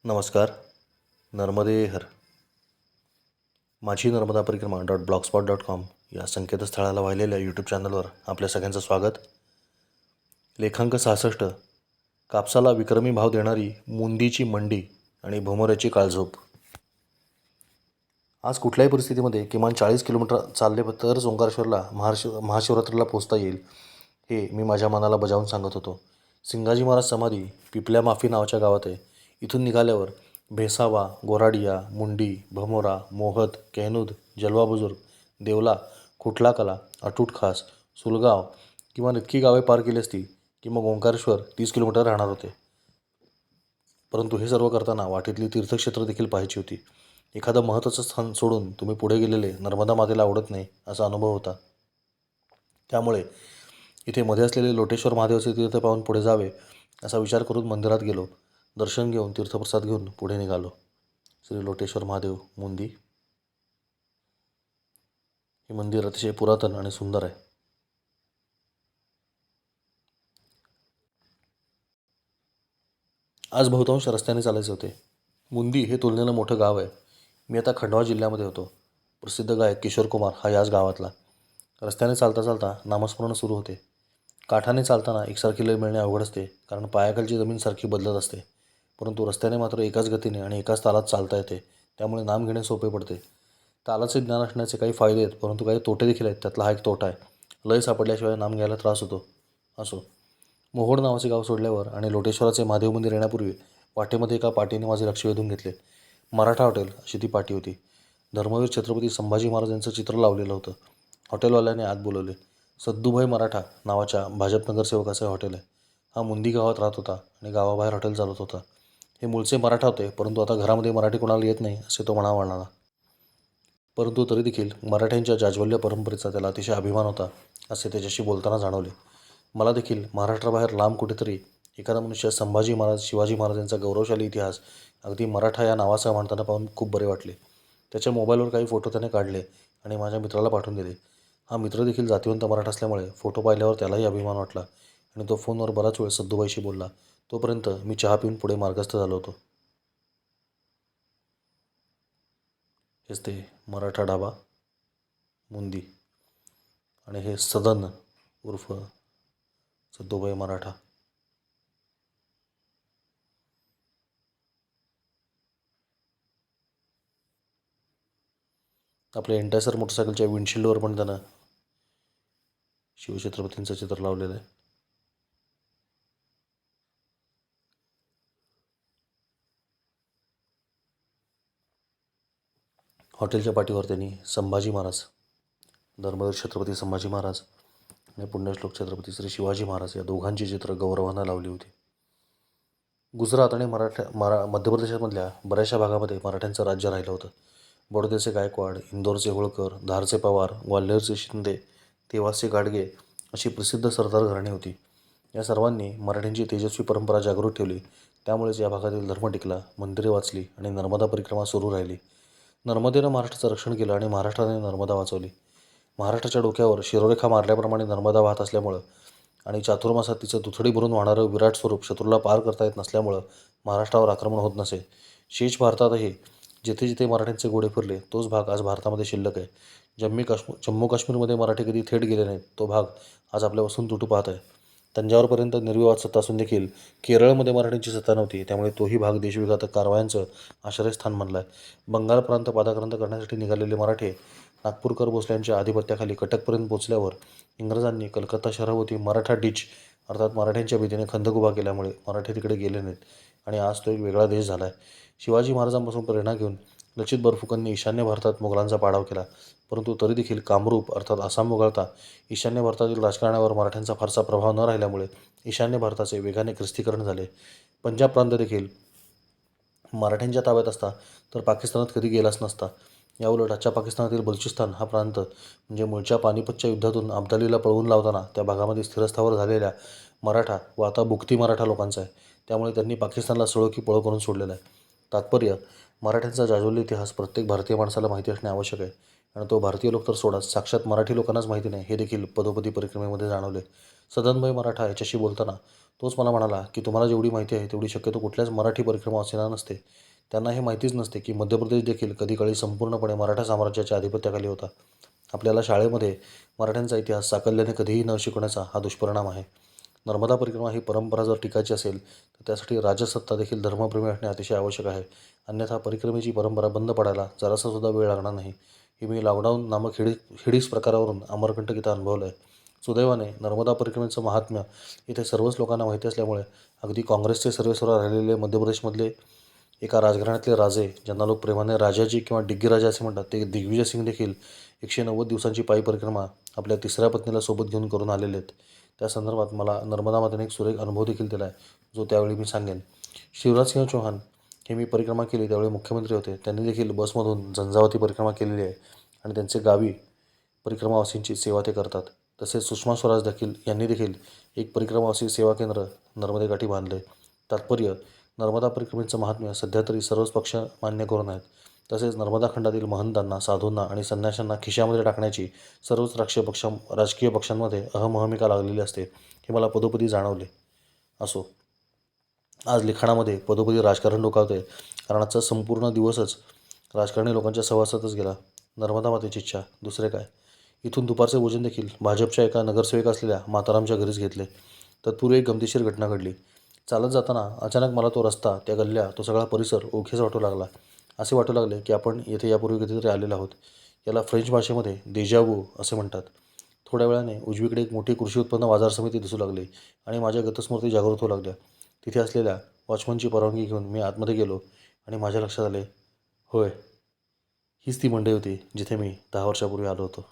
नमस्कार. नर्मदे हर. माझी नर्मदा परिक्रमा .blogspot.com या संकेतस्थळाला वाहिलेल्या यूट्यूब चॅनलवर आपल्या सगळ्यांचं स्वागत. लेखांक 66. कापसाला विक्रमी भाव देणारी मुंदीची मंडी आणि भोमऱ्याची काळझोप. आज कुठल्याही परिस्थितीमध्ये किमान 40 किलोमीटर चालले तरच ओंकारेश्वरला महाशिवरात्रीला पोचता येईल हे मी माझ्या मनाला बजावून सांगत होतो. सिंगाजी महाराज समाधी पिपल्या माफी नावाच्या गावात आहे. इथून निघाल्यावर भेसावा, गोराडिया, मुंडी, भमोरा, मोहत, केहनूद, जलवा बुजुर्ग, देवला, खुटला कला, अटूट खास, सुलगाव किंवा इतकी गावे पार केली असती की मग ओंकारेश्वर 30 किलोमीटर राहणार होते. परंतु हे सर्व करताना वाटेतली तीर्थक्षेत्र देखील पाहायची होती. एखादं महत्त्वाचं स्थान सोडून तुम्ही पुढे गेलेले नर्मदा मातेला आवडत नाही असा अनुभव होता. त्यामुळे इथे मध्ये असलेले लोटेश्वर महादेवाचे तीर्थ पाहून पुढे जावे असा विचार करून मंदिरात गेलो. दर्शन घेऊन तीर्थप्रसाद घेऊन पुढे निघालो. श्री लोटेश्वर महादेव मुंदी. हे मंदिर अतिशय पुरातन आणि सुंदर आहे. आज बहुतांश रस्त्याने चालायचे होते. मुंदी हे तुलनेनं मोठं गाव आहे. मी आता खंडवा जिल्ह्यामध्ये होतो. प्रसिद्ध गायक किशोर कुमार हा याच गावातला. रस्त्याने चालता चालता नामस्मरण सुरू होते. काठाने चालताना एकसारखी लय मिळणे अवघड असते, कारण पायाखालची जमीन सारखी बदलत असते. परंतु रस्त्याने मात्र एकाच गतीने आणि एकाच तालात चालता येते, त्यामुळे नाम घेणे सोपे पडते. तालाचे ज्ञान असण्याचे काही फायदे आहेत, परंतु काही तोटे देखील आहेत. त्यातला हा एक तोटा आहे. लय सापडल्याशिवाय नाम घ्यायला त्रास होतो. असो. मोहोड नावाचे गाव सोडल्यावर आणि लोटेश्वराचे महादेव मंदिर येण्यापूर्वी वाटेमध्ये एका पाटीने माझे लक्ष वेधून घेतले. मराठा हॉटेल अशी ती पाटी होती. धर्मवीर छत्रपती संभाजी महाराज यांचं चित्र लावलेलं होतं. हॉटेलवाल्याने आत बोलवले. सद्दूभाई मराठा नावाच्या भाजप नगरसेवकाचे हॉटेल आहे. हा मुंदी गावात राहत होता आणि गावाबाहेर हॉटेल चालवत होता. हे मूळचे मराठा होते, परंतु आता घरामध्ये मराठी कोणाला येत नाही असे तो म्हणाला. परंतु तरी देखील मराठ्यांच्या जाज्वल्य परंपरेचा त्याला अतिशय अभिमान होता असे त्याच्याशी बोलताना जाणवले. मला देखील महाराष्ट्राबाहेर लांब कुठेतरी एखादा मनुष्य संभाजी महाराज, शिवाजी महाराज यांचा गौरवशाली इतिहास अगदी मराठा या नावाचा म्हणताना पाहून खूप बरे वाटले. त्याच्या मोबाईलवर काही फोटो त्याने काढले आणि माझ्या मित्राला पाठवून दिले. हा मित्र देखील जातिवंत मराठा असल्यामुळे फोटो पाहिल्यावर त्यालाही अभिमान वाटला आणि तो फोनवर बराच वेळ सद्दूबाईशी बोलला. तोपर्यंत मी चहा पिऊन पुढे मार्गस्थ झालो होतो. हेच ते मराठा ढाबा मुंदी आणि हे सदन उर्फ सद्दूबाई मराठा. आपल्या एंटायसर मोटरसायकलच्या विंडशिल्डवर पण त्यानं शिवछत्रपतींचं चित्र लावलेलं आहे. हॉटेलच्या पाठीवर त्यांनी संभाजी महाराज, धर्मवीर छत्रपती संभाजी महाराज आणि पुण्यश्लोक छत्रपती श्री शिवाजी महाराज या दोघांची चित्र गौरवानं लावली होती. गुजरात आणि मध्य प्रदेशामधल्या बऱ्याचशा भागामध्ये मराठ्यांचं राज्य राहिलं होतं. बडोद्याचे गायकवाड, इंदोरचे होळकर, धारचे पवार, ग्वाल्हेरचे शिंदे, तेवासचे गाडगे अशी प्रसिद्ध सरदार घराणी होती. या सर्वांनी मराठ्यांची तेजस्वी परंपरा जागृत ठेवली. त्यामुळेच या भागातील धर्म टिकला, मंदिरे वाचली आणि नर्मदा परिक्रमा सुरू राहिली. नर्मदेनं महाराष्ट्राचं रक्षण केलं आणि महाराष्ट्राने नर्मदा वाचवली. महाराष्ट्राच्या डोक्यावर शिरोरेखा मारल्याप्रमाणे नर्मदा वाहत असल्यामुळं आणि चातुर्मासात तिचं दुथडी भरून वाहणारं विराट स्वरूप शत्रूला पार करता येत नसल्यामुळं महाराष्ट्रावर आक्रमण होत नसे. शेष भारतातही जिथे जिथे मराठ्यांचे घोडे फिरले तोच भाग आज भारतामध्ये शिल्लक आहे. जम्मू काश्मीरमध्ये मराठी कधी थेट गेले नाहीत. तो भाग आज आपल्यापासून तुटू पाहत आहे. तंजावरपर्यंत निर्विवाद सत्ता असून देखील केरळमध्ये मराठ्यांची सत्ता नव्हती, त्यामुळे तोही भाग देशविघातक कारवायांचं आश्रयस्थान बनला आहे. बंगाल प्रांत पादाक्रांत करण्यासाठी निघालेले मराठे नागपूरकर भोसल्यांच्या आधिपत्याखाली कटकपर्यंत पोचल्यावर इंग्रजांनी कलकत्ता शहराभोवती मराठा डिच अर्थात मराठ्यांच्या भीतीने खंदक उभा केल्यामुळे मराठे तिकडे गेले नाहीत आणि आज तो एक वेगळा देश झाला आहे. शिवाजी महाराजांपासून प्रेरणा घेऊन लचित बरफुकनने ईशान्य भारतात मोगलांचा पाडाव केला, परंतु तरी देखील कामरूप अर्थात आसाम वगळता ईशान्य भारतातील राजकारणावर मराठ्यांचा फारसा प्रभाव न राहिल्यामुळे ईशान्य भारताचे वेगाने ख्रिस्तीकरण झाले. पंजाब प्रांत देखील मराठ्यांच्या ताब्यात असता तर पाकिस्तानात कधी गेलाच नसता. याउलट आजच्या पाकिस्तानातील बलुचिस्तान हा प्रांत म्हणजे मूळच्या पानिपतच्या युद्धातून अब्दालीला पळवून लावताना त्या भागामध्ये स्थिरस्थावर झालेल्या मराठा व आता बुकती मराठा लोकांचा आहे. त्यामुळे त्यांनी पाकिस्तानला सळो की पळो करून सोडलेला आहे. तात्पर्य, मराठ्यांचा जाज्वल्य इतिहास प्रत्येक भारतीय माणसाला माहिती असणे आवश्यक आहे आणि तो भारतीय लोक तर सोडा, साक्षात मराठी लोकांनाच माहिती नाही हे देखील पदोपदी परिक्रमेमध्ये जाणवले. सदनभाई मराठा याच्याशी बोलताना तोच मला म्हणाला की तुम्हाला जेवढी माहिती आहे तेवढी शक्यतो कुठल्याच मराठी परिक्रमावासींना नसते. त्यांना हे माहितीच नसते की मध्य प्रदेश देखील कधीकाळी संपूर्णपणे मराठा साम्राज्याच्या आधिपत्याखाली होता. आपल्याला शाळेमध्ये मराठ्यांचा इतिहास साकल्याने कधीही न शिकवण्याचा हा दुष्परिणाम आहे. नर्मदा परिक्रमा ही परंपरा जर टिकायची असेल तर त्यासाठी राजसत्ता देखील धर्मप्रेमी असणे अतिशय आवश्यक आहे. अन्यथा परिक्रमेची परंपरा बंद पडायला जरासासुद्धा वेळ लागणार नाही. हे मी लॉकडाऊन नामक हिडीस प्रकारावरून अमरकंटक इथं अनुभवलं आहे. सुदैवाने नर्मदा परिक्रमेचं महात्म्य इथे सर्वच लोकांना माहिती असल्यामुळे अगदी काँग्रेसचे सर्वेसर्वा राहिलेले मध्य प्रदेशमधले एका राजघराण्यातले राजे, ज्यांना लोक प्रेमाने राजाजी किंवा डिग्गी राजा असे म्हणतात, ते दिग्विजय सिंग देखील 190 दिवसांची पायी परिक्रमा आपल्या तिसऱ्या पत्नीला सोबत घेऊन करून आलेले आहेत. त्या संदर्भात मला नर्मदा मातेने एक सुरेख अनुभव देखील दिला आहे, जो त्यावेळी मी सांगेन. शिवराजसिंह चौहान हे मी परिक्रमा केली त्यावेळी मुख्यमंत्री होते. त्यांनी देखील बसमधून झंझावाती परिक्रमा केलेली आहे आणि त्यांचे गावी परिक्रमावासींची सेवा ते करतात. तसेच सुषमा स्वराज यांनी देखील एक परिक्रमावासी सेवा केंद्र नर्मदेकाठी बांधले. तात्पर्य, नर्मदा परिक्रमेचं महात्म्य सध्या तरी सर्वच पक्ष मान्य करून आहेत. तसेच नर्मदा खंडातील महंतांना, साधूंना आणि संन्याशांना खिशामध्ये टाकण्याची सर्वच राजकीय पक्षांमध्ये अहमहमिका लागलेली असते, हे मला पदोपदी जाणवले. असो, आज लिखाणामध्ये पदोपदी राजकारण डोकावते, कारण आजचा संपूर्ण दिवसच राजकारणी लोकांच्या सहवासातच गेला. नर्मदा मातेची इच्छा, दुसरे काय. इथून दुपारचे भोजन देखील भाजपच्या एका नगरसेविका असलेल्या मातारामच्या घरीच घेतले. तत्पूर्वी एक गमतीशीर घटना घडली. चालत जाताना अचानक मला तो रस्ता, त्या गल्ल्या, तो सगळा परिसर ओळखीचा वाटू लागला. असे वाटू लागले की आपण येथे यापूर्वी कधीतरी आलेलो आहोत. याला फ्रेंच भाषेमध्ये देजावू असे म्हणतात. थोड्या वेळाने उजवीकडे एक मोठी कृषी उत्पन्न बाजार समिती दिसू लागली आणि माझ्या गतस्मृती जागृत होऊ लागल्या. तिथे असलेल्या वॉचमनची परवानगी घेऊन मी आतमध्ये गेलो आणि माझ्या लक्षात आले, होय, हीच ती मंडई होती जिथे मी 10 वर्षापूर्वी आलो होतो.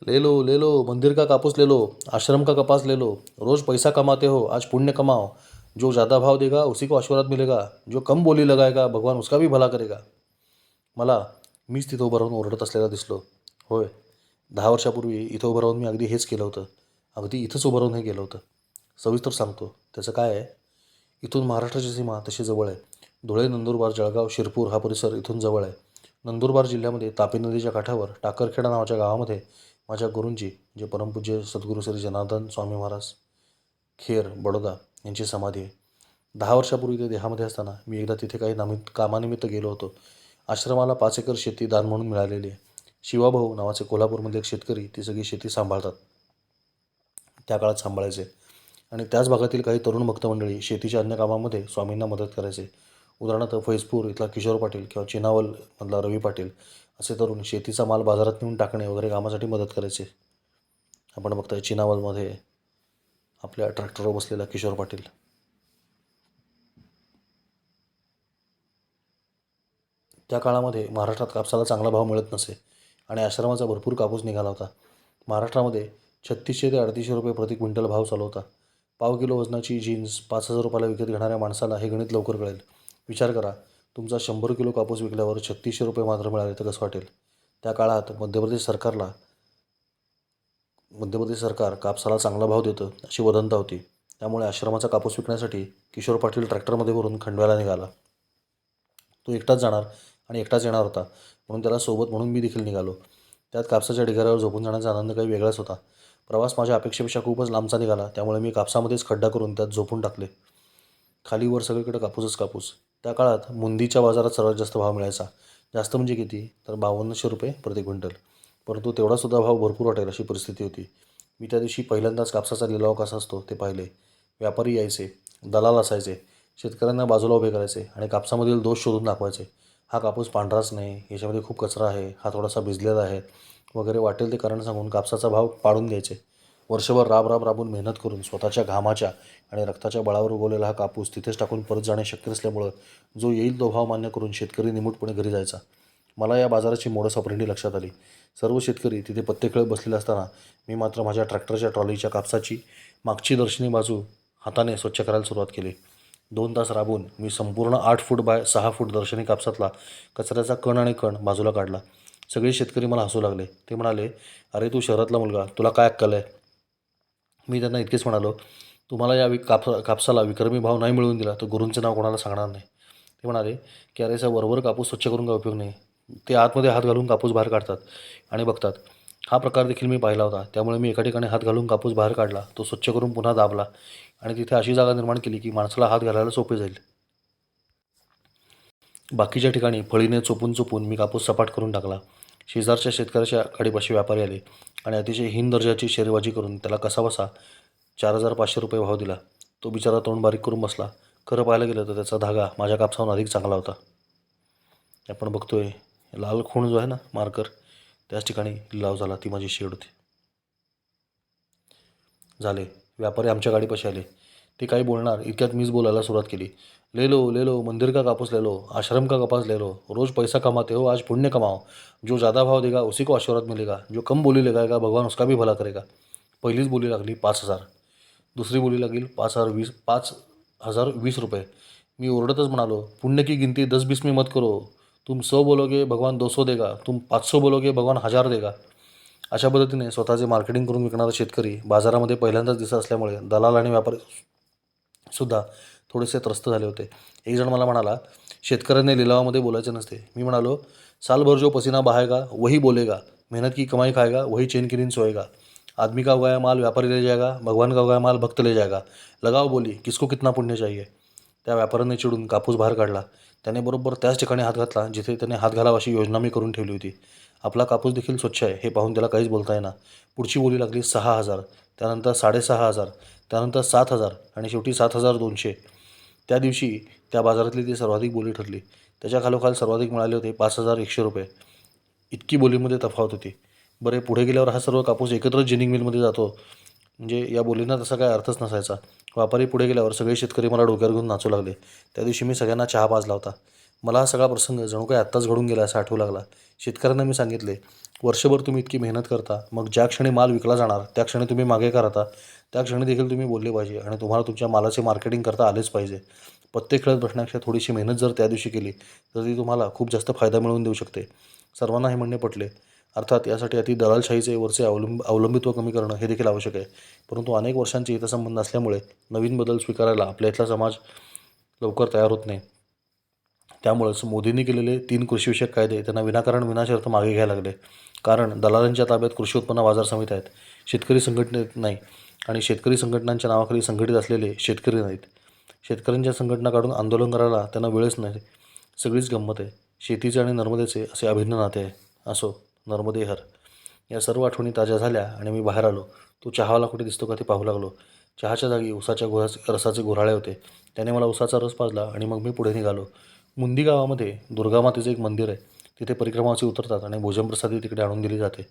ले लो, मंदिर का कापूस ले लो, आश्रम का कपास ले लो, रोज पैसा कमाते हो, आज पुण्य कमाओ, जो ज़्यादा भाव देगा उसी को आशीर्वाद मिलेगा, जो कम बोली लगाएगा भगवान उसका भी भला करेगा. मला मीच तिथं उभं राहून ओरडत असलेला दिसलो. होय, 10 वर्षापूर्वी इथं उभं राहून मी अगदी हेच केलं होतं. अगदी इथंच उभं राहून हे केलं होतं. सविस्तर सांगतो. त्याचं काय आहे, इथून महाराष्ट्राची सीमा तशी जवळ आहे. धुळे, नंदुरबार, जळगाव, शिरपूर हा परिसर इथून जवळ आहे. नंदुरबार जिल्ह्यामध्ये तापी नदीच्या काठावर टाकरखेडा नावाच्या गावामध्ये माझ्या गुरूंची, जे परमपूज्य सद्गुरू श्री जनार्दन स्वामी महाराज खेर, बडोदा यांची समाधी आहे. 10 वर्षापूर्वी ते देहामध्ये असताना मी एकदा तिथे काही कामानिमित्त गेलो होतो. आश्रमाला 5 एकर शेती दान म्हणून मिळालेली आहे. शिवाभाऊ नावाचे कोल्हापूरमधले एक शेतकरी ती सगळी शेती सांभाळतात. त्या काळात सांभाळायचे आणि त्याच भागातील काही तरुण भक्त मंडळी शेतीच्या अन्य कामामध्ये स्वामींना मदत करायचे. उदाहरणार्थ फैजपूर इथला किशोर पाटील किंवा चिनावलमधला रवी पाटील असे तरुण शेतीचा माल बाजारात नेऊन टाकणे वगैरे कामासाठी मदत करायचे. आपण बघताय चिनावलमध्ये आपल्या ट्रॅक्टरवर बसलेला किशोर पाटील. त्या काळामध्ये महाराष्ट्रात कापसाला चांगला भाव मिळत नसे आणि आश्रमाचा भरपूर कापूस निघाला होता. महाराष्ट्रामध्ये 3600 ते 3800 रुपये प्रति क्विंटल भाव चालू होता. पाव किलो वजनाची जीन्स 5000 रुपयाला विकत घेणाऱ्या माणसाला हे गणित लवकर कळेल. विचार करा, तुमचा 100 किलो कापूस विकल्यावर 3600 रुपये मात्र मिळाले तर कसं वाटेल. त्या काळात मध्य प्रदेश सरकार कापसाला चांगला भाव देतं अशी वदंता होती. त्यामुळे आश्रमाचा कापूस विकण्यासाठी किशोर पाटील ट्रॅक्टरमध्ये भरून खंडव्याला निघाला. तो एकटाच जाणार आणि एकटाच येणार होता, म्हणून त्याला सोबत म्हणून मी देखील निघालो. त्यात कापसाच्या ढिगाऱ्यावर झोपून जाण्याचा आनंद काही वेगळाच होता. प्रवास माझ्या अपेक्षेपेक्षा खूपच लांबचा निघाला, त्यामुळे मी कापसामध्येच खड्डा करून त्यात झोपून टाकले. खाली वर सगळीकडे कापूसच कापूस. त्या काळात मुंदीच्या बाजारात सर्वात जास्त भाव मिळायचा. जास्त म्हणजे किती, तर 5200 रुपये प्रति क्विंटल. परंतु तेवढासुद्धा भाव भरपूर वाटेल अशी परिस्थिती होती. मी त्या दिवशी पहिल्यांदाच कापसाचा लिलाव कसा असतो ते पाहिले. व्यापारी यायचे, दलाल असायचे, शेतकऱ्यांना बाजूला उभे करायचे आणि कापसामधील दोष शोधून दाखवायचे. हा कापूस पांढराच नाही, याच्यामध्ये खूप कचरा आहे, हा थोडासा भिजलेला आहे वगैरे वाटेल ते कारण सांगून कापसाचा भाव पाडून द्यायचे. वर्षभर राबून मेहनत करून स्वतःच्या घामाच्या आणि रक्ताच्या बळावर उगवलेला हा कापूस तिथेच टाकून परत जाणे शक्य नसल्यामुळं जो येईल तो भाव मान्य करून शेतकरी निमूटपणे घरी जायचा. मला या बाजाराची मोडस ऑपरेंडी लक्षात आली. सर्व शेतकरी तिथे पत्ते खेळत बसलेले असताना मी मात्र माझ्या ट्रॅक्टरच्या ट्रॉलीच्या कापसाची मागची दर्शनी बाजू हाताने स्वच्छ करायला सुरुवात केली. 2 तास राबून मी संपूर्ण 8 फूट बाय 6 फूट दर्शनी कापसातला कचऱ्याचा कण आणि कण बाजूला काढला. सगळे शेतकरी मला हसू लागले. ते म्हणाले, अरे तू शहरातला मुलगा, तुला काय अक्कल आहे. मी त्यांना इतकेच म्हणालो, तुम्हाला या कापसाला विक्रमी भाव नाही मिळवून दिला तर गुरूंचे नाव कोणाला सांगणार नाही. ते म्हणाले की अरे वरवर कापूस स्वच्छ करून काय उपयोग नाही. ते आतमध्ये हात घालून कापूस बाहेर काढतात आणि बघतात हा प्रकार देखील मी पाहिला होता. त्यामुळे मी एका ठिकाणी हात घालून कापूस बाहेर काढला, तो स्वच्छ करून पुन्हा दाबला आणि तिथे अशी जागा निर्माण केली की माणसाला हात घालायला सोपे जाईल. बाकीच्या ठिकाणी फळीने चोपून चोपून मी कापूस सपाट करून टाकला. शेजारच्या शेतकऱ्याच्या गाडीपाशी व्यापारी आले आणि अतिशय हीन दर्जाची शेरेबाजी करून त्याला कसाबसा 4,500 रुपये भाव दिला. तो बिचारा तोंड बारीक करून बसला. खरं पाहायला गेलं तर त्याचा धागा माझ्या कापसाहून अधिक चांगला होता. आपण बघतोय लाल खूण जो आहे ना, मार्कर, त्याच ठिकाणी लिलाव झाला. ती माझी शेड होती. झाले. व्यापारी आमच्या गाडीपाशी आले. ते काही बोलणार इतक्यात मीच बोलायला सुरुवात केली. ले लो मंदिर का कापूस ले लो, आश्रम का कपास ले लो, रोज पैसा कमाते हो, आज पुण्य कमाओ. जो ज़्यादा भाव देगा उसी को आशीर्वाद मिलेगा, जो कम बोली लगाएगा भगवान उसका भी भला करेगा. पहिलीच बोली लागली 5,000. दुसरी बोली लागली 5,020 रुपये. मी ओरडतच म्हणालो, पुण्य की गिनती 10-20 में मत करो. तुम 100 बोलोगे भगवान 200 देगा, तुम 500 बोलोगे भगवान 1,000 देगा. अशा पद्धतीने स्वतःचे मार्केटिंग करून विकणारा शेतकरी बाजारामध्ये पहिल्यांदाच दिसत असल्यामुळे दलाल आणि व्यापारी सुद्धा थोडेसे त्रस्त झाले होते. एक जण मला म्हणाला, शेतकऱ्याने लिलावामध्ये बोलायचे नसते. मी म्हणालो, साल भर जो पसीना बहाएगा वही बोलेगा, मेहनत की कमाई खाएगा वही चैन की नींद सोएगा. आदमी का उगाया माल व्यापारी ले जाएगा, भगवान का उगाया माल भक्त ले जाएगा. लगाओ बोली, किसको कितना पुण्य चाहिए. त्या व्यापाऱ्याने चिडून कापूस बाहेर काढला. त्याने बरोबर त्याच ठिकाणी हात घातला जिथे त्याने हात घालावा अशी योजना मी करून ठेवली होती. आपला कापूस देखील स्वच्छ आहे हे पाहून त्याला काहीच बोलता येईना. पुढची बोली लागली 6,000, त्यानंतर 6,500, त्यानंतर 7,000 आणि शेवटी 7,200. त्या दिवशी त्या बाजारातली ती सर्वाधिक बोली ठरली. त्याच्या खालोखाल सर्वाधिक मिळाले होते 5,100 रुपये. इतकी बोलीमध्ये तफावत होती. बरे, पुढे गेल्यावर हा सर्व कापूस एकत्रच जिनिंग मिलमध्ये जातो म्हणजे या बोलींना तसा काय अर्थच नसायचा. व्यापारी पुढे गेल्यावर सगळे शेतकरी मला डोक्यावर घेऊन नाचू लागले. त्या दिवशी मी सगळ्यांना चहा पाजला होता. मला हा सगळा प्रसंग जणू काही आत्ताच घडून गेला असं आठवू लागला. शेतकऱ्यांना मी सांगितले, वर्षभर तुम्ही इतकी मेहनत करता, मग ज्या क्षणी माल विकला जाणार त्या क्षणी तुम्ही मागे का राहता. त्या क्षणी देखील तुम्ही बोलले पाहिजे आणि तुम्हाला तुमच्या मालाचे मार्केटिंग करता आलेच पाहिजे. पत्ते खेळत बसण्यापेक्षा थोडीशी मेहनत जर त्या दिवशी केली तर ती तुम्हाला खूप जास्त फायदा मिळवून देऊ शकते. सर्वांना हे म्हणणे पटले. अर्थात यासाठी अति दलालशाहीचे वरचे अवलंबित्व कमी करणं हे देखील आवश्यक आहे. परंतु अनेक वर्षांचे हितसंबंध असल्यामुळे नवीन बदल स्वीकारायला आपल्या इथला समाज लवकर तयार होत नाही. त्यामुळेच मोदींनी केलेले 3 कृषीविषयक कायदे त्यांना विनाकारण विनाशर्त मागे घ्यायला लागले. कारण दलालांच्या ताब्यात कृषी उत्पन्न बाजार समित्या आहेत, शेतकरी संघटनेत नाही आणि शेतकरी संघटनांच्या नावाखाली संघटित असलेले शेतकरी नाहीत. शेतकऱ्यांच्या संघटना काढून आंदोलन करायला त्यांना वेळच नाही. सगळीच गंमत आहे. शेतीचे आणि नर्मदेचे असे अभिन्न नाते आहे. असो, नर्मदे हर. या सर्व आठवणी ताज्या झाल्या आणि मी बाहेर आलो. तो चहावाला कुठे दिसतो का ते पाहू लागलो. चहाच्या जागी उसाच्या रसाचे गुऱ्हाळे होते. त्याने मला उसाचा रस पाजला आणि मग मी पुढे निघालो. मुंदी गावामध्ये दुर्गामातेचं एक मंदिर आहे. तिथे परिक्रमावासी उतरतात आणि भोजनप्रसादी तिकडे आणून दिली जाते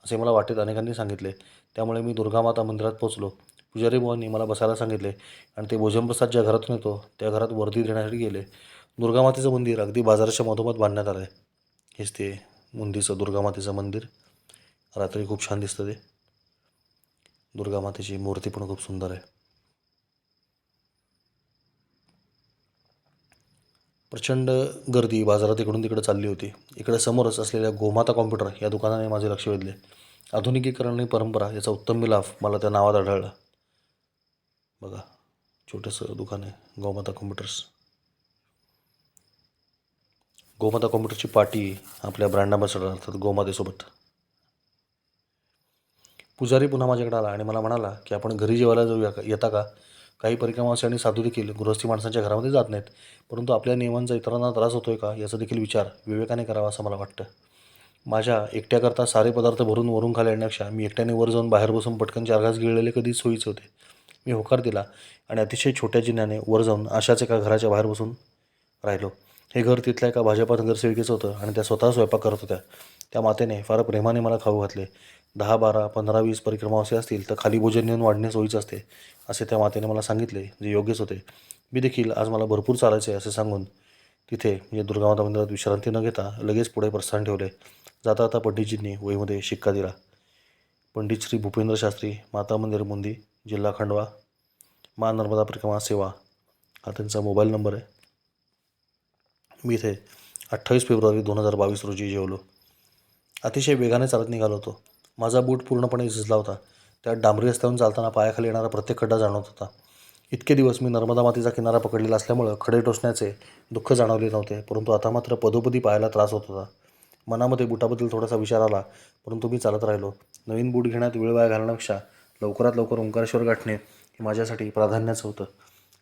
असे मला वाटेत अनेकांनी सांगितले. त्यामुळे मी दुर्गामाता मंदिरात पोहोचलो. पुजारी बुवांनी मला बसायला सांगितले आणि ते भोजनप्रसाद ज्या घरातून येतो त्या घरात वर्दी देण्यासाठी गेले. दुर्गामातेचं मंदिर अगदी बाजाराच्या मधोमध बांधण्यात आलं आहे. हेच ते मुंदीचं दुर्गामातेचं मंदिर. रात्री खूप छान दिसतं ते. दुर्गामातेची मूर्ती पण खूप सुंदर आहे. प्रचंड गर्दी बाजारात इकडून तिकडे चालली होती. इकडे समोरच असलेल्या गोमाता कॉम्प्युटर या दुकानाने माझे लक्ष वेधले. आधुनिकीकरण आणि परंपरा याचा उत्तम मिलाफ मला त्या नावात आढळला. बघा, छोटंसं दुकान आहे, गोमाता कॉम्प्युटर्स. गोमाता कॉम्प्युटरची पाटी आपल्या ब्रँड अँबॅसेडर अर्थात गोमातेसोबत. पुजारी पुन्हा माझ्याकडे आला आणि मला म्हणाला की आपण घरी जेवायला जाऊया का, येता का. काही परिक्रमावासी आणि साधू देखील गृहस्थी माणसांच्या घरामध्ये जात नाहीत. परंतु आपल्या नियमांचा इतरांना त्रास होतोय का याचा देखील विचार विवेकाने करावा असं मला वाटतं. माझ्या एकट्याकरता सारे पदार्थ भरून वरून खाली आणण्यापेक्षा मी एकट्याने वर जाऊन बाहेर बसून पटकन 4 घास गिळलेले कधीच सोयीचे होते. मी होकार दिला आणि अतिशय छोट्या जिन्याने वर जाऊन अशाच एका घराच्या बाहेर बसून राहिलो. हे घर तिथल्या एका भाजपा नगरसेविकेचं होतं आणि त्या स्वतः स्वयंपाक करत होत्या. त्या मातेने फार प्रेमाने मला खाऊ घातले. 10, 12, 15, 20 परिक्रमावासी असतील तर खाली भोजन नेऊन वाढणे सोयीचं असते असे त्या मातेने मला सांगितले, जे योग्यच होते. मी देखील आज मला भरपूर चालायचे असे सांगून तिथे म्हणजे दुर्गामाता मंदिरात विश्रांती न घेता लगेच पुढे प्रस्थान ठेवले. जाता जाता पंडितजींनी वहीमध्ये शिक्का दिला. पंडित श्री भूपेंद्र शास्त्री, माता मंदिर मुंदी, जिल्हा खंडवा, माँ नर्मदा परिक्रमा सेवा, हा त्यांचा मोबाईल नंबर आहे. मी इथे 28 फेब्रुवारी 2022 रोजी जेवलो. अतिशय वेगाने चालत निघालो होतो. माझा बूट पूर्णपणे झिजला होता. त्यात डांबरी रस्त्यावरून चालताना पायाखाली येणारा प्रत्येक खड्डा जाणवत होता. इतके दिवस मी नर्मदा मातेचा किनारा पकडलेला असल्यामुळं खडे टोचण्याचे दुःख जाणवले नव्हते, परंतु आता मात्र पदोपदी पायाला त्रास होत होता. मनामध्ये बुटाबद्दल थोडासा विचार आला, परंतु मी चालत राहिलो. नवीन बूट घेण्यात वेळ वाया घालण्यापेक्षा लवकरात लवकर ओंकारेश्वर गाठणे हे माझ्यासाठी प्राधान्याचं होतं.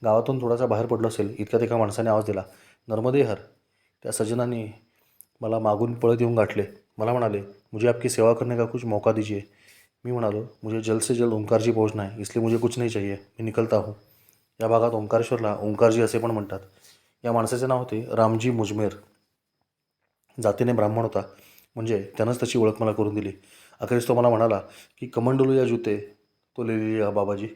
गावातून थोडासा बाहेर पडलो असेल इतक्यात एका माणसाने आवाज दिला, नर्मदे हर. त्या सज्जनाने मला मागून पळत येऊन गाठले. मला म्हणाले, मुझे आपकी सेवा करने का कुछ मौका दीजिए. मी म्हणालो, मुझे जल्द से जल्द ओंकार जी पहुंचना है, इसलिए मुझे कुछ नहीं चाहिए, मी निकलता हूँ. या भागात ओंकारेश्वरला ओंकारजी असे पण म्हणतात. या माणसाचे नाव होते रामजी मुजमेर. जातीने ब्राह्मण होता, म्हणजे त्यानंच त्याची ओळख मला करून दिली. अखेरीस तो मला म्हणाला की कमंडलू या जूते तो ले लिया बाबाजी,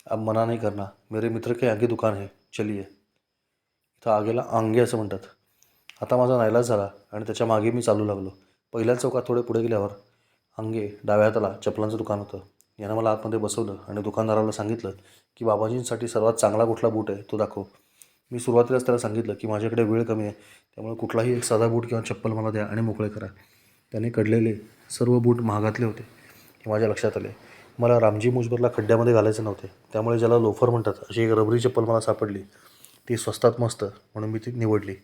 अब मना नहीं करना, मेरे मित्र के आगे दुकान है, चलिए. इथं आगेला आंगे असं म्हणतात. आता माझा नाईलाज झाला आणि त्याच्या मागे मी चालू लागलो. पहिल्या चौकात थोडे पुढे गेल्यावर अंगे डाव्या हाताला चपलांचं दुकान होतं. यानं मला आतमध्ये बसवलं आणि दुकानदाराला सांगितलं की बाबाजींसाठी सर्वात चांगला कुठला बूट आहे तो दाखव. मी सुरुवातीलाच त्याला सांगितलं की माझ्याकडे वेळ कमी आहे, त्यामुळे कुठलाही एक साधा बूट किंवा चप्पल मला द्या आणि मोकळे करा. त्याने काढलेले सर्व बूट महागातले होते हे माझ्या लक्षात आले. मला रामजी मुजबरला खड्ड्यामध्ये घालायचे नव्हते, त्यामुळे ज्याला लोफर म्हणतात अशी एक रबरी चप्पल मला सापडली. ती स्वस्तात मस्त म्हणून मी ती निवडली.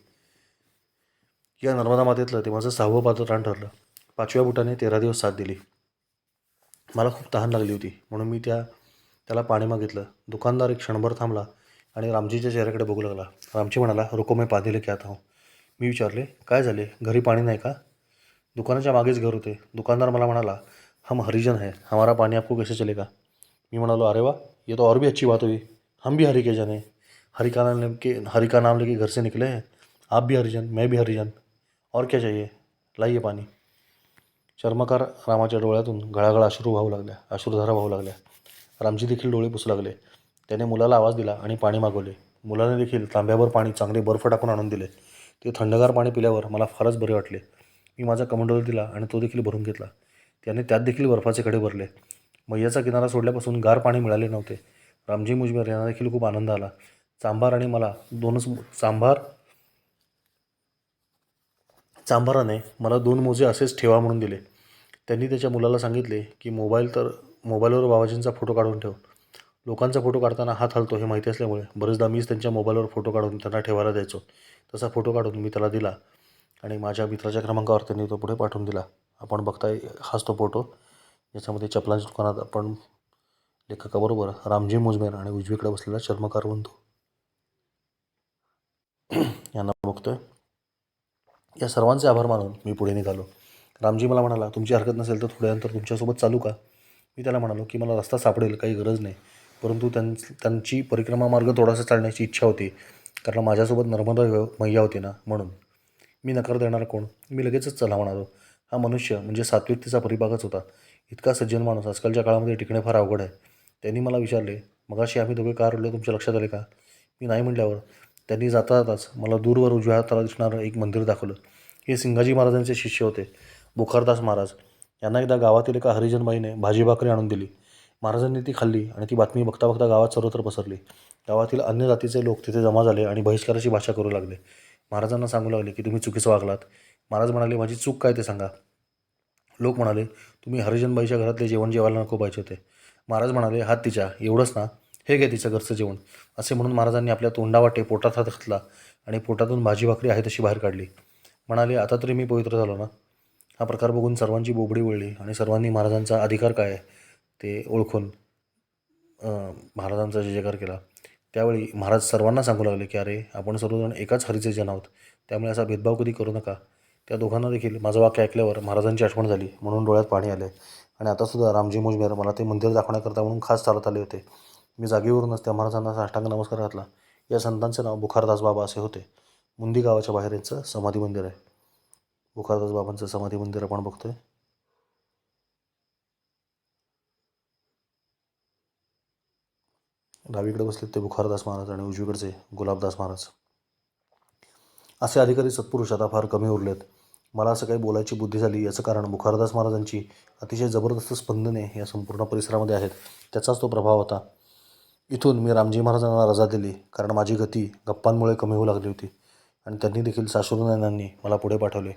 या नर्मदा मातेतलं ते माझं 6वं पादत्राण ठरलं. 5व्या बुटाने 13 दिवस साथ दिली. मला खूप तहान लागली होती, म्हणून मी त्याला पाणी मागितलं. दुकानदार एक क्षणभर थांबला आणि रामजीच्या चेहऱ्याकडे बघू लागला. रामजी म्हणाला, रुको मैं पाणी लेके आता हूँ. मी विचारले, काय झाले, घरी पाणी नाही का? दुकानाच्या मागेच घर होते. दुकानदार मला म्हणाला, हम हरिजन है, हमारा पानी आपको कैसे चलेगा. मी म्हणालो, अरे वाह, ये तो और भी अच्छी बात हुई, हम भी हरि के जन हैं, हरि का नाम लेके घर से निकले हैं, आप भी हरिजन, मैं भी हरिजन, और क्या चाहिए, लाइए पाणी. चर्मकार रामाच्या डोळ्यातून घळाघळ अश्रुधारा वाहू लागल्या. रामजी देखील डोळे पुसू लागले. त्याने मुलाला आवाज दिला आणि पाणी मागवले. मुलाने देखील तांब्याभर पाणी चांगले बर्फ टाकून आणून दिले. ते थंडगार पाणी पिल्यावर मला फारच बरे वाटले. मी माझा कमंडलू दिला आणि तो देखील भरून घेतला. त्याने त्यात देखील बर्फाचे कडे भरले. मैयाचा किनारा सोडल्यापासून गार पाणी मिळाले नव्हते. रामजी मुजमेर यांना देखील खूप आनंद आला. चांभाराने मला 2 मोजे असेच ठेवा म्हणून दिले. त्यांनी त्याच्या मुलाला सांगितले की मोबाईलवर बाबाजींचा फोटो काढून ठेव. लोकांचा फोटो काढताना हात हलतो हे माहिती असल्यामुळे बरेचदा मीच त्यांच्या मोबाईलवर फोटो काढून त्यांना ठेवायला द्यायचो. तसा फोटो काढून मी त्याला दिला आणि माझ्या मित्राच्या क्रमांकावर त्यांनी तो पुढे पाठवून दिला. आपण बघताय हाच तो फोटो, याच्यामध्ये चपलांच्या दुकानात आपण लेखकाबरोबर रामजी मुजमेर आणि उजवीकडे बसलेला चर्मकार बंधू यांना बघतोय. या सर्वांचे आभार मानून मी पुढे निघालो. रामजी मला म्हणाला, तुमची हरकत नसेल तर थोड्यानंतर तुमच्यासोबत चालू का. मी त्याला म्हणालो की मला रस्ता सापडेल, काही गरज नाही, परंतु त्यांची परिक्रमा मार्ग थोडासा चालण्याची इच्छा होती, कारण माझ्यासोबत नर्मदा मैया होती ना, म्हणून. मी नकार देणार कोण, मी लगेचच चला म्हणालो. हा मनुष्य म्हणजे सात्विकतेचा परिपाकच होता. इतका सज्जन माणूस आजकालच्या काळामध्ये टिकणे फार अवघड आहे. त्यांनी मला विचारले, मगाशी आम्ही दोघे का रडलो तुमच्या लक्षात आले का. मी नाही म्हटल्यावर त्यांनी जाता जाताच मला दूरवर उजव्या हाताला दिसणारं एक मंदिर दाखवलं. हे सिंगाजी महाराजांचे शिष्य होते, बुखारदास महाराज. यांना एकदा गावातील एका हरिजनबाईने भाजी भाकरी आणून दिली. महाराजांनी ती खाल्ली आणि ती बातमी बघता बघता गावात सर्वत्र पसरली. गावातील अन्य जातीचे लोक तिथे जमा झाले आणि बहिष्काराची भाषा करू लागले. महाराजांना सांगू लागले की तुम्ही चुकीचं वागलात. महाराज म्हणाले, माझी चूक काय ते सांगा. लोक म्हणाले, तुम्ही हरिजनबाईच्या घरातले जेवण जेवायला नको पाहिजे होते. महाराज म्हणाले, हात तिच्या, एवढंच ना, हे घे तिचं घरचं जेवण. असे म्हणून महाराजांनी आपल्या तोंडावाटे पोटात हात घातला आणि पोटातून भाजी भाकरी आहे तशी बाहेर काढली. म्हणाले, आता तरी मी पवित्र झालो ना. हा प्रकार बघून सर्वांची बोबडी वळली आणि सर्वांनी महाराजांचा अधिकार काय ते ओळखून महाराजांचा जयजयकार केला. त्यावेळी महाराज सर्वांना सांगू लागले की अरे, आपण सर्वजण एकाच हरीचे जन आहोत, त्यामुळे असा भेदभाव कधी करू नका. त्या दोघांना देखील माझं वाक्य ऐकल्यावर महाराजांची आठवण झाली, म्हणून डोळ्यात पाणी आले. आणि आतासुद्धा रामजी मुजमेर मला ते मंदिर दाखवण्याकरता म्हणून खास चालत आले होते. मी जागेवरूनच त्या महाराजांना साष्टांग नमस्कार घातला. या संतांचे नाव बुखारदास बाबा असे होते. मुंदी गावाच्या बाहेर यांचं समाधी मंदिर आहे. बुखारदास बाबांचं समाधी मंदिर आपण बघतोय. डावीकडे बसले ते बुखारदास महाराज आणि उजवीकडचे गुलाबदास महाराज. असे अधिकारी सत्पुरुष आता फार कमी उरलेत. मला असं काही बोलायची बुद्धी झाली याचं कारण बुखारदास महाराजांची अतिशय जबरदस्त स्पंदने या संपूर्ण परिसरामध्ये आहेत, त्याचाच तो प्रभाव होता. इथून मी रामजी महाराजांना रजा दिली, कारण माझी गती गप्पांमुळे कमी होऊ लागली होती आणि त्यांनी देखील साश्रुनयनांनी मला पुढे पाठवले.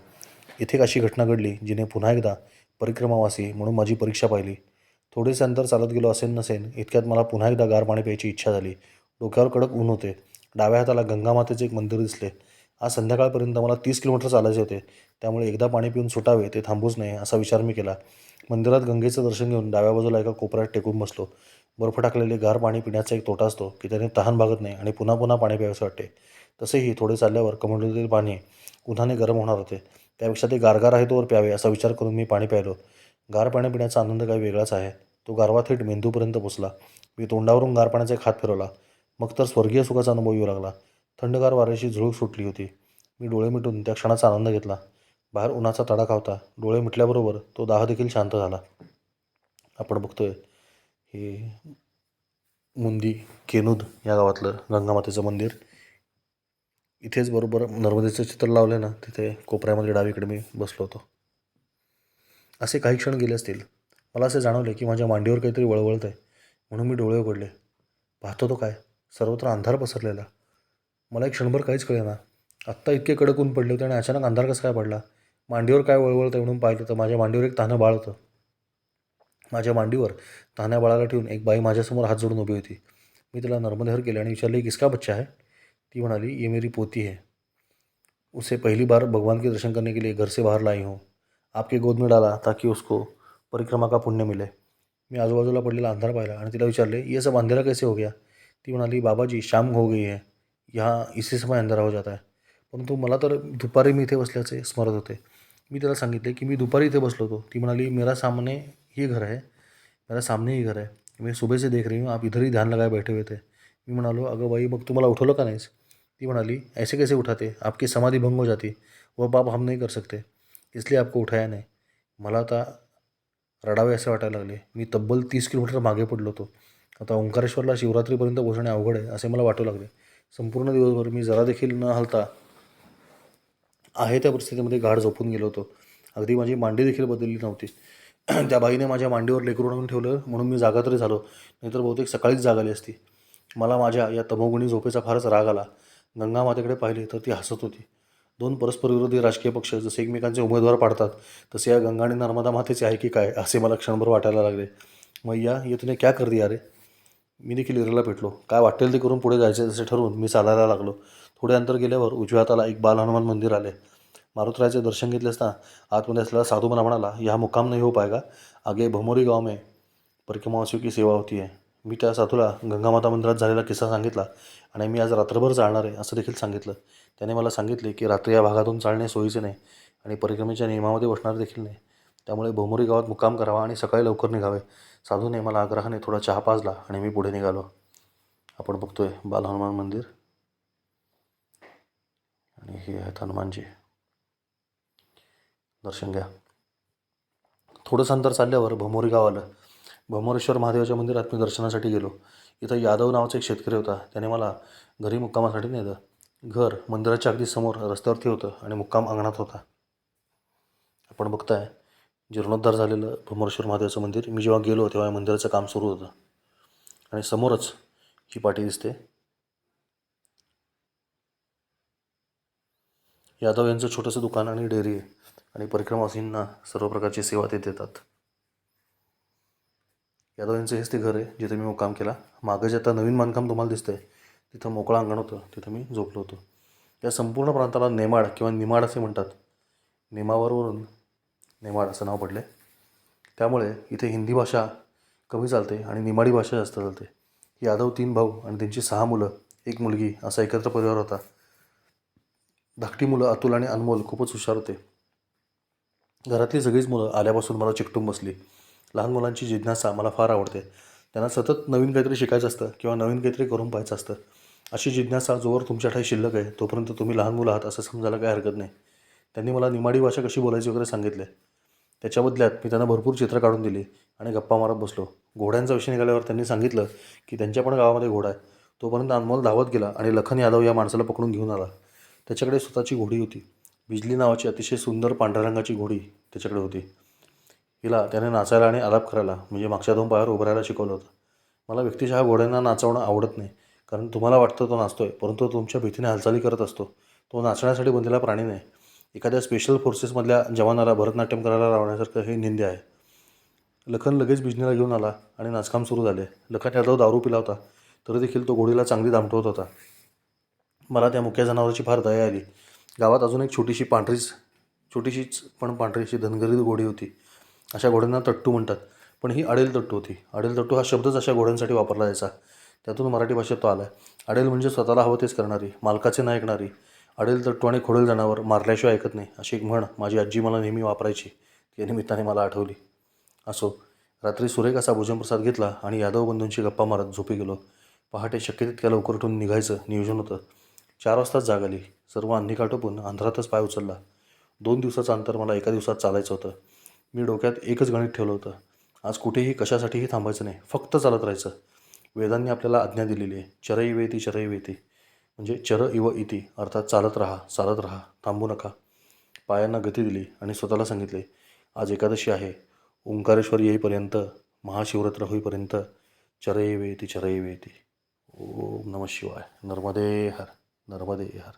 इथे एक अशी घटना घडली जिने पुन्हा एकदा परिक्रमावासी म्हणून माझी परीक्षा पाहिली. थोडेसे अंतर चालत गेलो असेल नसेल इतक्यात मला पुन्हा एकदा गार पाणी प्यायची इच्छा झाली. डोक्यावर कडक ऊन होते. डाव्या हाताला गंगामातेचे एक मंदिर दिसले आज संध्याकाळपर्यंत मला 30 किलोमीटर चालायचे होते, त्यामुळे एकदा पाणी पिऊन सुटावे ते थांबूच नये असा विचार मी केला. मंदिरात गंगेचं दर्शन घेऊन डाव्या बाजूला एका कोपऱ्यात टेकून बसलो. बर्फ टाकलेले गार पाणी पिण्याचा एक तोटा असतो की त्याने तहान भागत नाही आणि पुन्हा पुन्हा पाणी प्यावंसं वाटते. तसेही थोडे चालल्यावर कमंडलूतील पाणी उन्हाने गरम होणार होते. त्यापेक्षा ते गारगार आहे तोवर प्यावे असा विचार करून मी पाणी प्यायलो. गार पाणी पिण्याचा आनंद काही वेगळाच आहे. तो गारवा थेट मेंदूपर्यंत पोचला. मी तोंडावरून गार पाण्याचा एक हात फिरवला. मग तर स्वर्गीय सुखाचा अनुभव येऊ लागला. थंडगार वाऱ्याची झुळूक सुटली होती. मी डोळे मिटून त्या क्षणाचा आनंद घेतला. बाहेर उन्हाचा तडाखा होता. डोळे मिटल्याबरोबर तो दाह देखील शांत झाला. आपण बघतोय हे मुंदी केनूद या गावातलं गंगामातेचं मंदिर. इथेच बरोबर नर्मदेचं चित्र लावलं ना, तिथे कोपऱ्यामध्ये डावीकडे मी बसलो होतो. असे काही क्षण गेले असतील. मला असे जाणवले की माझ्या मांडीवर काहीतरी वळवळत आहे. म्हणून मी डोळे उघडले. पाहतो तो काय, सर्वत्र अंधार पसरलेला. मला एक क्षणभर काहीच कळेना. आत्ता इतके कडक ऊन पडले होते आणि अचानक अंधार कसा काय पडला. मांडीवर काय वळवळतं म्हणून पाहिलं तर माझ्या मांडीवर एक तान्हं बाळ होतं. माझ्या मांडीवर तान्ह्या बाळाला ठेवून एक बाई माझ्यासमोर हात जोडून उभी होती. मी तिला नर्मदेहर केले आणि विचारले, किसका बच्चा है? ती म्हणाली, ये मेरी पोती है. उसे पहली बार भगवान के दर्शन करने के लिए घर से बाहर लाई हूँ. आपके गोद में डाला ताकि उसको परिक्रमा का पुण्य मिले. मी आजूबाजूला पडलेला अंधार पाहिला आणि तिला विचारले, ये सब अंधेरा कैसे हो गया? ती म्हणाली, बाबाजी शाम हो गई है, यहाँ इसी समय अंधेरा हो जाता है. परंतु मला तर दुपारी मी इथे बसल्याचे स्मरत होते. मी तिला सांगितले की मी दुपारी इथे बसलो होतो. ती म्हणाली, मेरा सामने ही घर है, मेरा सामने ही घर है, मैं सुबह से देख रही हूँ आप इधर ही ध्यान लगाए बैठे हुए थे. मी म्हणालो, अगं बाई, मग तुम्हाला उठवलं का नाहीस? ती म्हणाली, ऐसे कैसे उठाते, आपकी समाधी भंग हो जाती, वह पाप हम नहीं कर सकते, इसलिए आपको उठाया नाही. मला आता रडावे असे वाटायला लागले. मी तब्बल 30 किलोमीटर मागे पडलो होतो. आता ओंकारेश्वरला शिवरात्रीपर्यंत पोहोचणे अवघड आहे असे मला वाटू लागले. संपूर्ण दिवसभर मी जरा देखील न हलता आहे त्या परिस्थितीमध्ये गाढ झोपून गेलो होतो. अगदी माझी मांडी देखील बदलली नव्हती. त्या बाईने माझ्या मांडीवर लेकरू आणून ठेवलं म्हणून मी जागा तरी झालो, नाहीतर बहुतेक सकाळीच जाग आली असती. मला माझ्या या तमोगुणी झोपेचा फारच राग आला. गंगा मातेकडे पाहिले तर ती हसत होती. दोन परस्परविरोधी राजकीय पक्ष जसे एकमेकांचे उमेदवार पाडतात तसे या गंगा आणि नर्मदा मातेचे आहे की काय असे मला क्षणभर वाटायला लागले. मैया, ये तूने क्या कर दिया रे? मी देखील इरेला पेटलो. काय वाटेल ते करून पुढे जायचे तसे ठरवून मी चालायला लागलो. थोडे अंतर गेल्यावर उजव्या हाताला एक बाल हनुमान मंदिर आले. मारुतरायाचे दर्शन घेतले असता आतमध्ये असलेला साधू मला म्हणाला, यहाँ मुक्काम नहीं हो पाएगा, आगे भमोरी गाव में परिक्रमावासियों की सेवा होती है. मी त्या साधूला गंगामाता मंदिरात झालेला किस्सा सांगितला आणि मी आज रात्रभर चालणार आहे असं देखील सांगितलं. त्याने मला सांगितले की रात्री या भागातून चालणे सोयीचे नाही आणि परिक्रमेच्या नियमामध्ये बसणार देखील नाही. त्यामुळे भोमोरी गावात मुक्काम करावा आणि सकाळी लवकर निघावे. साधूने मला आग्रहाने थोडा चहा पाजला आणि मी पुढे निघालो. आपण बघतोय बाल हनुमान मंदिर आणि हे आहेत हनुमानजी. दर्शन घ्या. थोडंसं अंतर चालल्यावर भोमोरी गाव आलं. भोमोरेश्वर महादेवाच्या मंदिरात मी दर्शनासाठी गेलो. इथं यादव नावाचा एक शेतकरी होता. त्याने मला घरी मुक्कामासाठी नेलं. घर मंदिराच्या अगदी समोर रस्त्यावरती होतं आणि मुक्काम अंगणात होता. आपण बघताय जीर्णोद्धार झालेलं भोमोरेश्वर महादेवाचं मंदिर. मी जेव्हा गेलो तेव्हा मंदिराचं काम सुरू होतं आणि समोरच ही पाटी दिसते. यादव यांचं छोटंसं दुकान आणि डेअरी आहे आणि परिक्रमावासींना सर्व प्रकारची सेवा ते देतात. यादव यांचं हेच ते घर आहे जिथे मी मुक्काम केला. मागं जे आता नवीन बांधकाम तुम्हाला दिसतंय तिथं मोकळं अंगण होतं, तिथं मी झोपलो होतो. या संपूर्ण प्रांताला नेमाड किंवा निमाड असे म्हणतात. नेमावरवरून नेमाड असं नाव पडले. त्यामुळे इथे हिंदी भाषा कमी चालते आणि निमाडी भाषा जास्त चालते. यादव 3 भाऊ आणि त्यांची 6 मुलं, 1 मुलगी असा एकत्र परिवार होता. धाकटी मुलं अतुल आणि अनमोल खूपच हुशार होते. घरातली सगळीच मुलं आल्यापासून मला चिकटून बसली. लहान मुलांची जिज्ञासा मला फार आवडते. त्यांना सतत नवीन काहीतरी शिकायचं असतं किंवा नवीन काहीतरी करून पाहायचं असतं. अशी जिज्ञासा जोवर तुमच्या ठाई शिल्लक आहे तोपर्यंत तुम्ही लहान मुलं आहात असं समजायला काही हरकत नाही. त्यांनी मला निमाडी भाषा कशी बोलायची वगैरे सांगितले. त्याच्या बदल्यात मी त्यांना भरपूर चित्र काढून दिली आणि गप्पा मारत बसलो. घोड्यांचा विषय निघाल्यावर त्यांनी सांगितलं की त्यांच्या पण गावामध्ये घोडा आहे. तोपर्यंत अनमोल धावत गेला आणि लखन यादव या माणसाला पकडून घेऊन आला. त्याच्याकडे स्वतःची घोडी होती. बिजली नावाची अतिशय सुंदर पांढऱ्या रंगाची घोडी त्याच्याकडे होती. हिला त्याने नाचायला आणि आलाप करायला म्हणजे मागच्या 2 पायावर उभं राहायला शिकवलं होतं. मला व्यक्तिशः घोड्यांना नाचवणं आवडत नाही, कारण तुम्हाला वाटतं तो नाचतोय परंतु तुमच्या भीतीने हालचाली करत असतो. तो नाचण्यासाठी बनलेला प्राणी नाही. एखाद्या स्पेशल फोर्सेसमधल्या जवानाला भरतनाट्यम करायला लावण्यासारखं हे निंदे आहे. लखन लगेच बिजनीला घेऊन आला आणि नाचकाम सुरू झाले. लखन यादव दारू पिला होता तरी देखील तो घोडीला चांगली दामटवत होता. मला त्या मुक्या जनावराची फार दया आली. गावात अजून एक छोटीशीच पण पांढरी अशी धनगरी घोडी होती. अशा घोड्यांना तट्टू म्हणतात. पण ही अडेल तट्टू होती. अडेल तट्टू हा शब्दच अशा घोड्यांसाठी वापरला जायचा. त्यातून मराठी भाषेत तो आला आहे. अडेल म्हणजे स्वतःला हवं तेच करणारी, मालकाचे न ऐकणारी. अडेल तट्टू आणि खोडेल जनावर मारल्याशिवाय ऐकत नाही अशी एक म्हण माझी आजी मला नेहमी वापरायची. त्या निमित्ताने मला आठवली. असो, रात्री सुरेख असा भोजनप्रसाद घेतला आणि यादव बंधूंशी गप्पा मारत झोपी गेलो. पहाटे शक्य तितक्या लवकर उठून निघायचं नियोजन होतं. 4 वाजताच जाग आली. सर्व अंधी आटोपून अंधारातच पाय उचलला. 2 दिवसाचं अंतर मला एका दिवसात चालायचं होतं. मी डोक्यात एकच गणित ठेवलं होतं. आज कुठेही कशासाठीही थांबायचं नाही, फक्त चालत राहायचं. वेदांनी आपल्याला आज्ञा दिलेली आहे, चरैवेती चरैवेती, म्हणजे चर इव इति, अर्थात चालत राहा, थांबू नका. पायांना गती दिली आणि स्वतःला सांगितले, आज एकादशी आहे. ओंकारेश्वर येईपर्यंत, महाशिवरात्र होईपर्यंत चरैवेती चरैवेती. ओम नमः शिवाय. नर्मदे हर, नर्मदे हर.